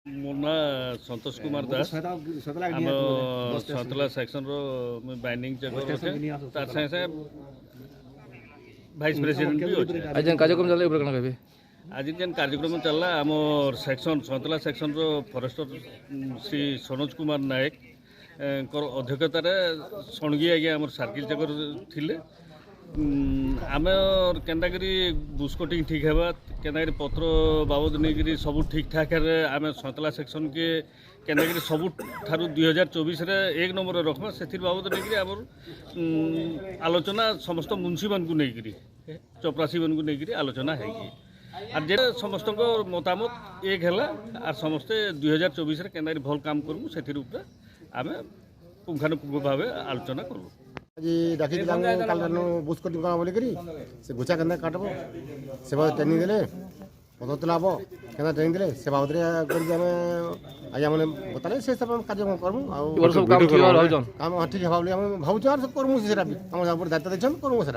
ମୋ ନାଁ ସନ୍ତୋଷ କୁମାର ଦାସ ଆମ ସନ୍ତଲା ସେକ୍ସନର ବାଇଣ୍ଡିଂ ଚେକର ଅଛେ ତାର ସାଙ୍ଗେ ସାଙ୍ଗେ ଭାଇସ୍ ପ୍ରେସିडेଣ୍ଟ ବି ଅଛେ। आज कार्यक्रम चल कण कहबे आज जेन कार्यक्रम चलला आम section Santala section forester Shri Sanoj Kumar Nayak अध्यक्षतार सणगी आज्ञा आम सर्किल चेकर थिले आम केन्दाकरी बुस्कोटिंग ठीक है केन्दाकरी पत्र बाबद नहीं सब ठीक ठाक आम सन्तला सेक्शन के केन्दाकरी सबू 2024 एक नंबर रखमा से बाबद नहीं आम आलोचना समस्त मुंशी मान को नहीं चपरासी मान को नहीं आलोचना है और जे समस्त मतामत एक है और समस्ते 2024 केन्दाकरी भल काम करूँ से आम पुंखानुपुंख भाव आलोचना करूँ। आज डाकी काल बुस्कोटिंग करा बोलिकी से गुचा के काटब से बाबद ट्रेनिंग देले पद तुला हम के ट्रेनिंग देले से बाबद आज मैंने बताले से सब कार्यक्रम करूँ काम ठीक है भाव भावुँ और सब करूँ से दायित्व देछन करूँ से